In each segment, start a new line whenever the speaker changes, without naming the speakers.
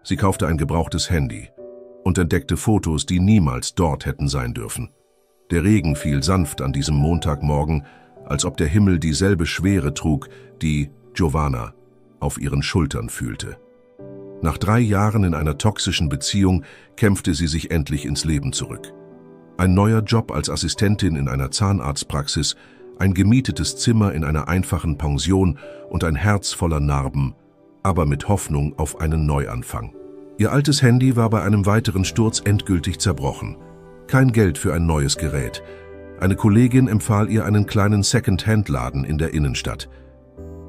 Sie kaufte ein gebrauchtes Handy und entdeckte Fotos, die niemals dort hätten sein dürfen. Der Regen fiel sanft an diesem Montagmorgen, als ob der Himmel dieselbe Schwere trug, die Giovanna auf ihren Schultern fühlte. Nach 3 Jahren in einer toxischen Beziehung kämpfte sie sich endlich ins Leben zurück. Ein neuer Job als Assistentin in einer Zahnarztpraxis, ein gemietetes Zimmer in einer einfachen Pension und ein Herz voller Narben, aber mit Hoffnung auf einen Neuanfang. Ihr altes Handy war bei einem weiteren Sturz endgültig zerbrochen. Kein Geld für ein neues Gerät. Eine Kollegin empfahl ihr einen kleinen Second-Hand-Laden in der Innenstadt.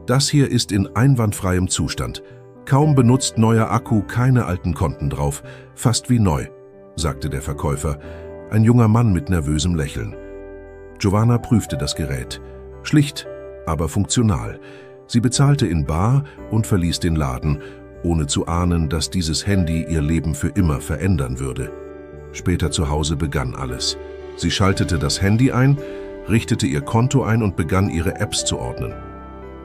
Das hier ist in einwandfreiem Zustand. Kaum benutzt, neuer Akku, keine alten Konten drauf. Fast wie neu, sagte der Verkäufer, ein junger Mann mit nervösem Lächeln. Giovanna prüfte das Gerät. Schlicht, aber funktional. Sie bezahlte in bar und verließ den Laden, ohne zu ahnen, dass dieses Handy ihr Leben für immer verändern würde. Später zu Hause begann alles. Sie schaltete das Handy ein, richtete ihr Konto ein und begann, ihre Apps zu ordnen.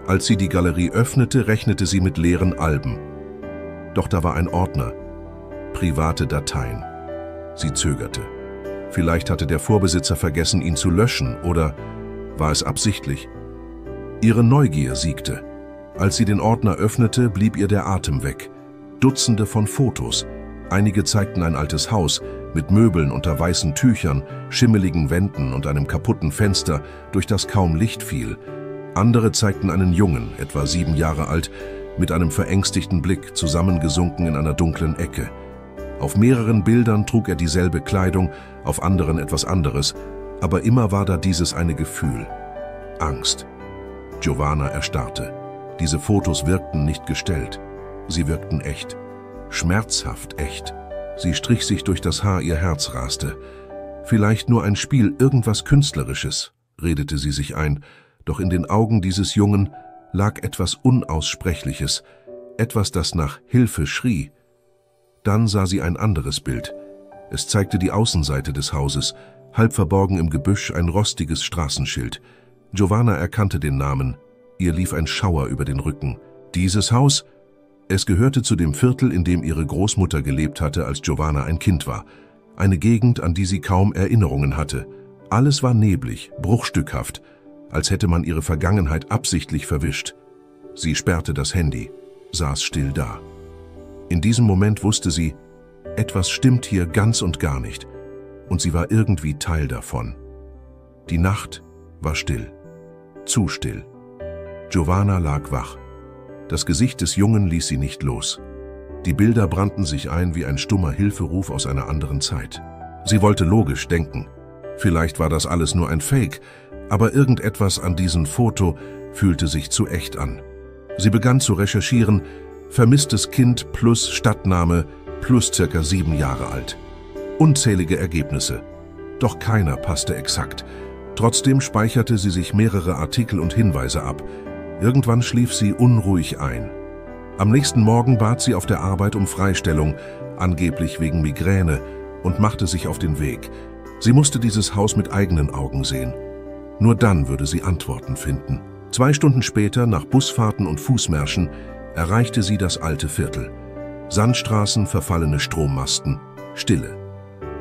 Als sie die Galerie öffnete, rechnete sie mit leeren Alben. Doch da war ein Ordner. Private Dateien. Sie zögerte. Vielleicht hatte der Vorbesitzer vergessen, ihn zu löschen, oder war es absichtlich? Ihre Neugier siegte. Als sie den Ordner öffnete, blieb ihr der Atem weg. Dutzende von Fotos. Einige zeigten ein altes Haus mit Möbeln unter weißen Tüchern, schimmeligen Wänden und einem kaputten Fenster, durch das kaum Licht fiel. Andere zeigten einen Jungen, etwa 7 Jahre alt, mit einem verängstigten Blick, zusammengesunken in einer dunklen Ecke. Auf mehreren Bildern trug er dieselbe Kleidung, auf anderen etwas anderes, aber immer war da dieses eine Gefühl: Angst. Giovanna erstarrte. Diese Fotos wirkten nicht gestellt. Sie wirkten echt. Schmerzhaft echt. Sie strich sich durch das Haar, ihr Herz raste. Vielleicht nur ein Spiel, irgendwas Künstlerisches, redete sie sich ein, doch in den Augen dieses Jungen lag etwas Unaussprechliches, etwas, das nach Hilfe schrie. Dann sah sie ein anderes Bild. Es zeigte die Außenseite des Hauses, halb verborgen im Gebüsch ein rostiges Straßenschild. Giovanna erkannte den Namen. Ihr lief ein Schauer über den Rücken. Dieses Haus? Es gehörte zu dem Viertel, in dem ihre Großmutter gelebt hatte, als Giovanna ein Kind war. Eine Gegend, an die sie kaum Erinnerungen hatte. Alles war neblig, bruchstückhaft, als hätte man ihre Vergangenheit absichtlich verwischt. Sie sperrte das Handy, saß still da. In diesem Moment wusste sie, etwas stimmt hier ganz und gar nicht, und sie war irgendwie Teil davon. Die Nacht war still, zu still. Giovanna lag wach. Das Gesicht des Jungen ließ sie nicht los. Die Bilder brannten sich ein wie ein stummer Hilferuf aus einer anderen Zeit. Sie wollte logisch denken. Vielleicht war das alles nur ein Fake, aber irgendetwas an diesem Foto fühlte sich zu echt an. Sie begann zu recherchieren: vermisstes Kind plus Stadtname plus circa 7 Jahre alt. Unzählige Ergebnisse. Doch keiner passte exakt. Trotzdem speicherte sie sich mehrere Artikel und Hinweise ab. Irgendwann schlief sie unruhig ein. Am nächsten Morgen bat sie auf der Arbeit um Freistellung, angeblich wegen Migräne, und machte sich auf den Weg. Sie musste dieses Haus mit eigenen Augen sehen. Nur dann würde sie Antworten finden. 2 Stunden später, nach Busfahrten und Fußmärschen, erreichte sie das alte Viertel. Sandstraßen, verfallene Strommasten, Stille.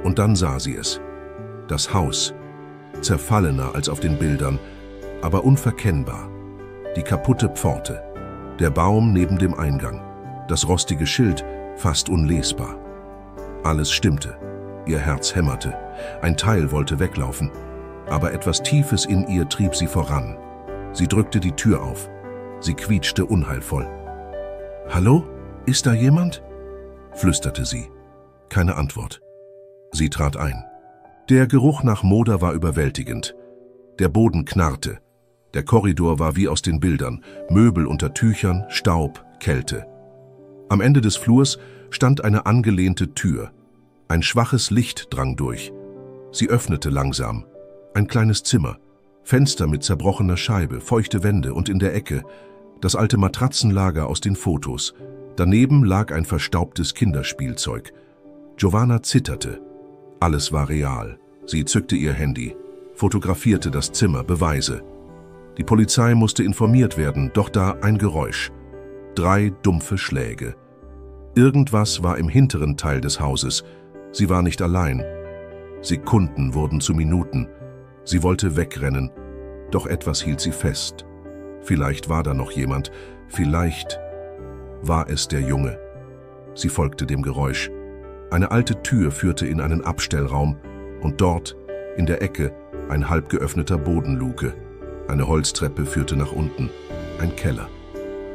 Und dann sah sie es. Das Haus, zerfallener als auf den Bildern, aber unverkennbar. Die kaputte Pforte, der Baum neben dem Eingang, das rostige Schild, fast unlesbar. Alles stimmte. Ihr Herz hämmerte. Ein Teil wollte weglaufen, aber etwas Tiefes in ihr trieb sie voran. Sie drückte die Tür auf. Sie quietschte unheilvoll. »Hallo? Ist da jemand?« flüsterte sie. Keine Antwort. Sie trat ein. Der Geruch nach Moder war überwältigend. Der Boden knarrte. Der Korridor war wie aus den Bildern. Möbel unter Tüchern, Staub, Kälte. Am Ende des Flurs stand eine angelehnte Tür. Ein schwaches Licht drang durch. Sie öffnete langsam. Ein kleines Zimmer. Fenster mit zerbrochener Scheibe, feuchte Wände und in der Ecke das alte Matratzenlager aus den Fotos. Daneben lag ein verstaubtes Kinderspielzeug. Giovanna zitterte. Alles war real. Sie zückte ihr Handy, fotografierte das Zimmer, Beweise. Die Polizei musste informiert werden, doch da ein Geräusch. 3 dumpfe Schläge. Irgendwas war im hinteren Teil des Hauses. Sie war nicht allein. Sekunden wurden zu Minuten. Sie wollte wegrennen, doch etwas hielt sie fest. Vielleicht war da noch jemand, vielleicht war es der Junge. Sie folgte dem Geräusch. Eine alte Tür führte in einen Abstellraum und dort, in der Ecke, ein halb geöffneter Bodenluke. Eine Holztreppe führte nach unten, ein Keller.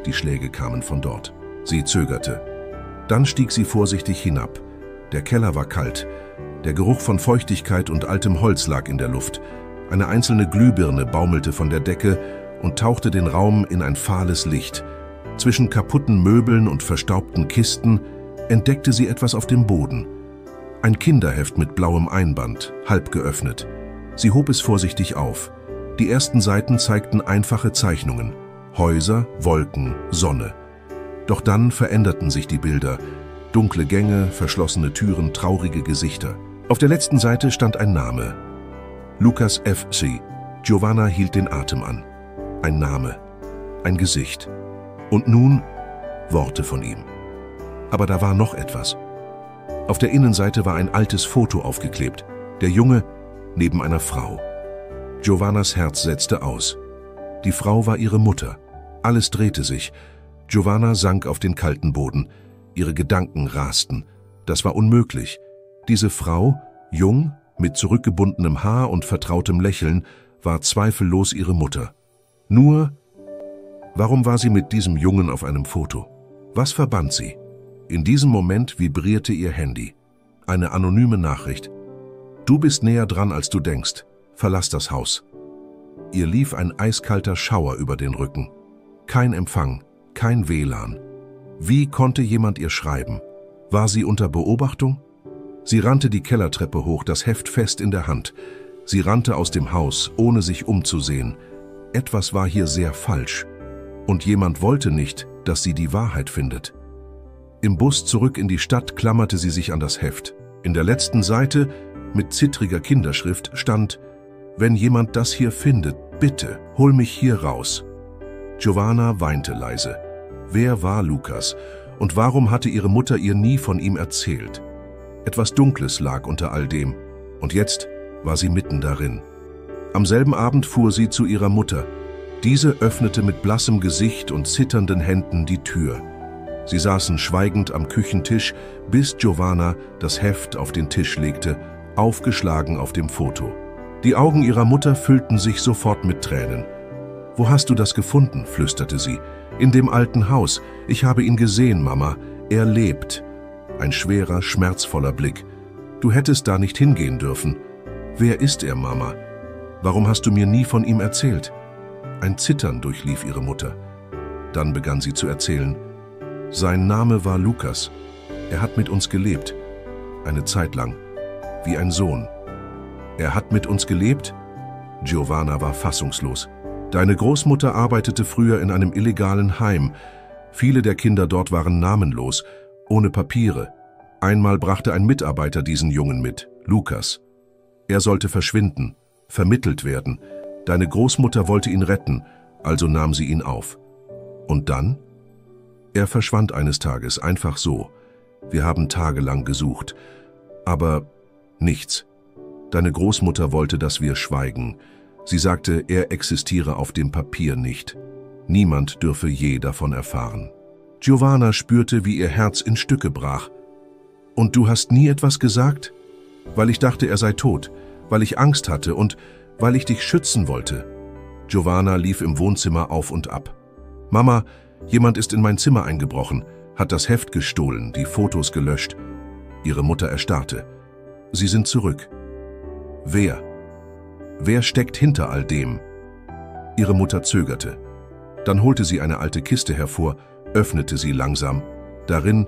Die Schläge kamen von dort. Sie zögerte. Dann stieg sie vorsichtig hinab. Der Keller war kalt. Der Geruch von Feuchtigkeit und altem Holz lag in der Luft. Eine einzelne Glühbirne baumelte von der Decke und tauchte den Raum in ein fahles Licht. Zwischen kaputten Möbeln und verstaubten Kisten entdeckte sie etwas auf dem Boden. Ein Kinderheft mit blauem Einband, halb geöffnet. Sie hob es vorsichtig auf. Die ersten Seiten zeigten einfache Zeichnungen. Häuser, Wolken, Sonne. Doch dann veränderten sich die Bilder. Dunkle Gänge, verschlossene Türen, traurige Gesichter. Auf der letzten Seite stand ein Name. Lucas F. C. Giovanna hielt den Atem an. Ein Name, ein Gesicht. Und nun Worte von ihm. Aber da war noch etwas. Auf der Innenseite war ein altes Foto aufgeklebt. Der Junge neben einer Frau. Giovannas Herz setzte aus. Die Frau war ihre Mutter. Alles drehte sich. Giovanna sank auf den kalten Boden. Ihre Gedanken rasten. Das war unmöglich. Diese Frau, jung, mit zurückgebundenem Haar und vertrautem Lächeln, war zweifellos ihre Mutter. Nur, warum war sie mit diesem Jungen auf einem Foto? Was verband sie? In diesem Moment vibrierte ihr Handy. Eine anonyme Nachricht. Du bist näher dran, als du denkst. Verlass das Haus. Ihr lief ein eiskalter Schauer über den Rücken. Kein Empfang, kein WLAN. Wie konnte jemand ihr schreiben? War sie unter Beobachtung? Sie rannte die Kellertreppe hoch, das Heft fest in der Hand. Sie rannte aus dem Haus, ohne sich umzusehen. Etwas war hier sehr falsch. Und jemand wollte nicht, dass sie die Wahrheit findet. Im Bus zurück in die Stadt klammerte sie sich an das Heft. In der letzten Seite, mit zittriger Kinderschrift, stand: Wenn jemand das hier findet, bitte, hol mich hier raus. Giovanna weinte leise. Wer war Lucas? Und warum hatte ihre Mutter ihr nie von ihm erzählt? Etwas Dunkles lag unter all dem. Und jetzt war sie mitten darin. Am selben Abend fuhr sie zu ihrer Mutter. Diese öffnete mit blassem Gesicht und zitternden Händen die Tür. Sie saßen schweigend am Küchentisch, bis Giovanna das Heft auf den Tisch legte, aufgeschlagen auf dem Foto. Die Augen ihrer Mutter füllten sich sofort mit Tränen. »Wo hast du das gefunden?« flüsterte sie. »In dem alten Haus. Ich habe ihn gesehen, Mama. Er lebt.« Ein schwerer, schmerzvoller Blick. »Du hättest da nicht hingehen dürfen. Wer ist er, Mama? Warum hast du mir nie von ihm erzählt?« Ein Zittern durchlief ihre Mutter. Dann begann sie zu erzählen. Sein Name war Lucas. Er hat mit uns gelebt. Eine Zeit lang. Wie ein Sohn. Er hat mit uns gelebt? Giovanna war fassungslos. Deine Großmutter arbeitete früher in einem illegalen Heim. Viele der Kinder dort waren namenlos, ohne Papiere. Einmal brachte ein Mitarbeiter diesen Jungen mit, Lucas. Er sollte verschwinden, vermittelt werden. Deine Großmutter wollte ihn retten, also nahm sie ihn auf. Und dann? Er verschwand eines Tages, einfach so. Wir haben tagelang gesucht. Aber nichts. Deine Großmutter wollte, dass wir schweigen. Sie sagte, er existiere auf dem Papier nicht. Niemand dürfe je davon erfahren. Giovanna spürte, wie ihr Herz in Stücke brach. Und du hast nie etwas gesagt? Weil ich dachte, er sei tot, weil ich Angst hatte und weil ich dich schützen wollte. Giovanna lief im Wohnzimmer auf und ab. Mama, jemand ist in mein Zimmer eingebrochen, hat das Heft gestohlen, die Fotos gelöscht. Ihre Mutter erstarrte. Sie sind zurück. Wer? Wer steckt hinter all dem? Ihre Mutter zögerte. Dann holte sie eine alte Kiste hervor, öffnete sie langsam. Darin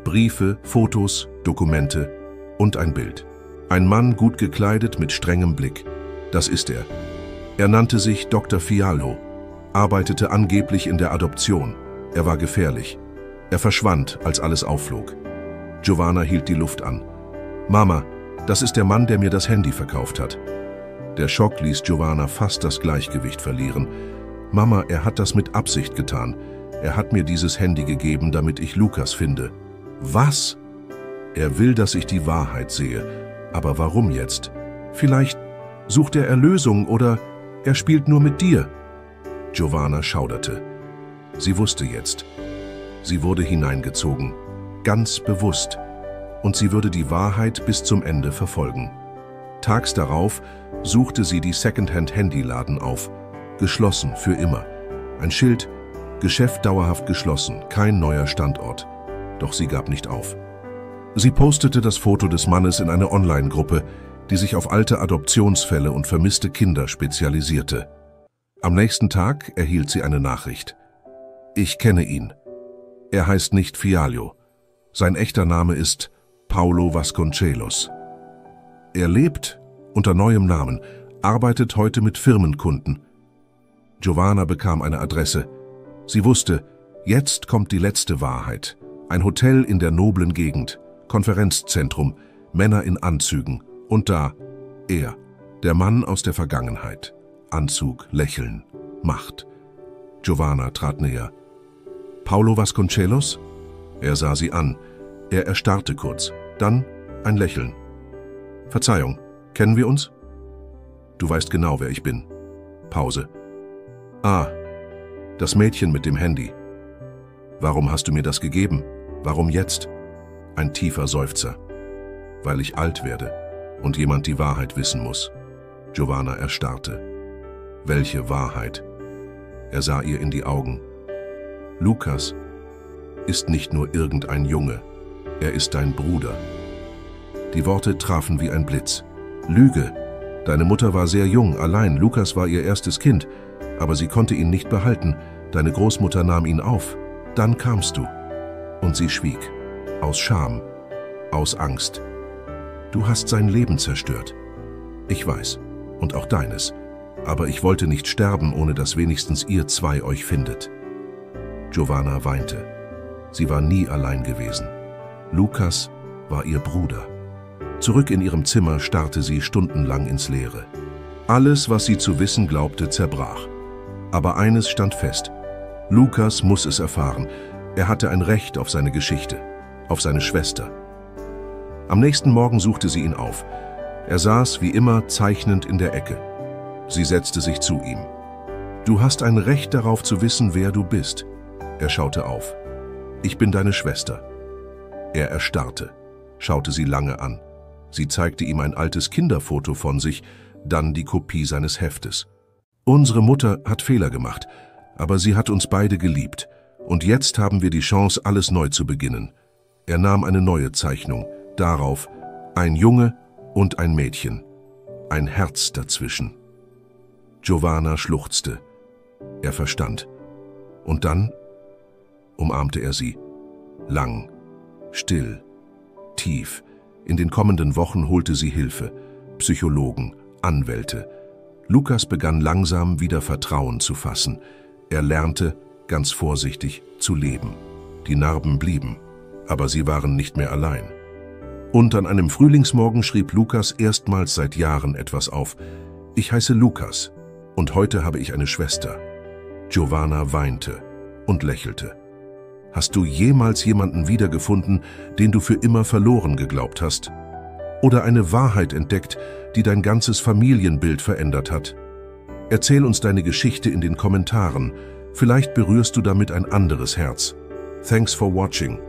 Briefe, Fotos, Dokumente und ein Bild. Ein Mann, gut gekleidet, mit strengem Blick. Das ist er. Er nannte sich Dr. Fialo, arbeitete angeblich in der Adoption. Er war gefährlich. Er verschwand, als alles aufflog. Giovanna hielt die Luft an. Mama, das ist der Mann, der mir das Handy verkauft hat. Der Schock ließ Giovanna fast das Gleichgewicht verlieren. Mama, er hat das mit Absicht getan. Er hat mir dieses Handy gegeben, damit ich Lucas finde. Was? Er will, dass ich die Wahrheit sehe. Aber warum jetzt? Vielleicht sucht er Erlösung oder er spielt nur mit dir. Giovanna schauderte. Sie wusste jetzt. Sie wurde hineingezogen, ganz bewusst. Und sie würde die Wahrheit bis zum Ende verfolgen. Tags darauf suchte sie die Secondhand-Handyladen auf. Geschlossen für immer. Ein Schild, Geschäft dauerhaft geschlossen, kein neuer Standort. Doch sie gab nicht auf. Sie postete das Foto des Mannes in eine Online-Gruppe, die sich auf alte Adoptionsfälle und vermisste Kinder spezialisierte. Am nächsten Tag erhielt sie eine Nachricht. Ich kenne ihn. Er heißt nicht Fialio. Sein echter Name ist Paulo Vasconcelos. Er lebt unter neuem Namen, arbeitet heute mit Firmenkunden. Giovanna bekam eine Adresse. Sie wusste, jetzt kommt die letzte Wahrheit. Ein Hotel in der noblen Gegend, Konferenzzentrum, Männer in Anzügen. Und da, er, der Mann aus der Vergangenheit. Anzug, Lächeln, Macht. Giovanna trat näher. Paulo Vasconcelos? Er sah sie an. Er erstarrte kurz. Dann ein Lächeln. Verzeihung, kennen wir uns? Du weißt genau, wer ich bin. Pause. Ah, das Mädchen mit dem Handy. Warum hast du mir das gegeben? Warum jetzt? Ein tiefer Seufzer. Weil ich alt werde und jemand die Wahrheit wissen muss. Giovanna erstarrte. Welche Wahrheit? Er sah ihr in die Augen. Lukas ist nicht nur irgendein Junge. Er ist dein Bruder. Die Worte trafen wie ein Blitz. Lüge. Deine Mutter war sehr jung, allein. Lukas war ihr erstes Kind. Aber sie konnte ihn nicht behalten. Deine Großmutter nahm ihn auf. Dann kamst du. Und sie schwieg. Aus Scham. Aus Angst. Du hast sein Leben zerstört. Ich weiß. Und auch deines. Aber ich wollte nicht sterben, ohne dass wenigstens ihr zwei euch findet. Giovanna weinte. Sie war nie allein gewesen. Lukas war ihr Bruder. Zurück in ihrem Zimmer starrte sie stundenlang ins Leere. Alles, was sie zu wissen glaubte, zerbrach. Aber eines stand fest. Lukas muss es erfahren. Er hatte ein Recht auf seine Geschichte, auf seine Schwester. Am nächsten Morgen suchte sie ihn auf. Er saß wie immer zeichnend in der Ecke. Sie setzte sich zu ihm. Du hast ein Recht darauf zu wissen, wer du bist. Er schaute auf. Ich bin deine Schwester. Er erstarrte, schaute sie lange an. Sie zeigte ihm ein altes Kinderfoto von sich, dann die Kopie seines Heftes. Unsere Mutter hat Fehler gemacht, aber sie hat uns beide geliebt. Und jetzt haben wir die Chance, alles neu zu beginnen. Er nahm eine neue Zeichnung. Darauf ein Junge und ein Mädchen. Ein Herz dazwischen. Giovanna schluchzte. Er verstand. Und dann umarmte er sie. Lang, still, tief. In den kommenden Wochen holte sie Hilfe. Psychologen, Anwälte. Lukas begann langsam wieder Vertrauen zu fassen. Er lernte, ganz vorsichtig, zu leben. Die Narben blieben, aber sie waren nicht mehr allein. Und an einem Frühlingsmorgen schrieb Lukas erstmals seit Jahren etwas auf. Ich heiße Lukas und heute habe ich eine Schwester. Giovanna weinte und lächelte. Hast du jemals jemanden wiedergefunden, den du für immer verloren geglaubt hast? Oder eine Wahrheit entdeckt, die dein ganzes Familienbild verändert hat? Erzähl uns deine Geschichte in den Kommentaren. Vielleicht berührst du damit ein anderes Herz. Thanks for watching.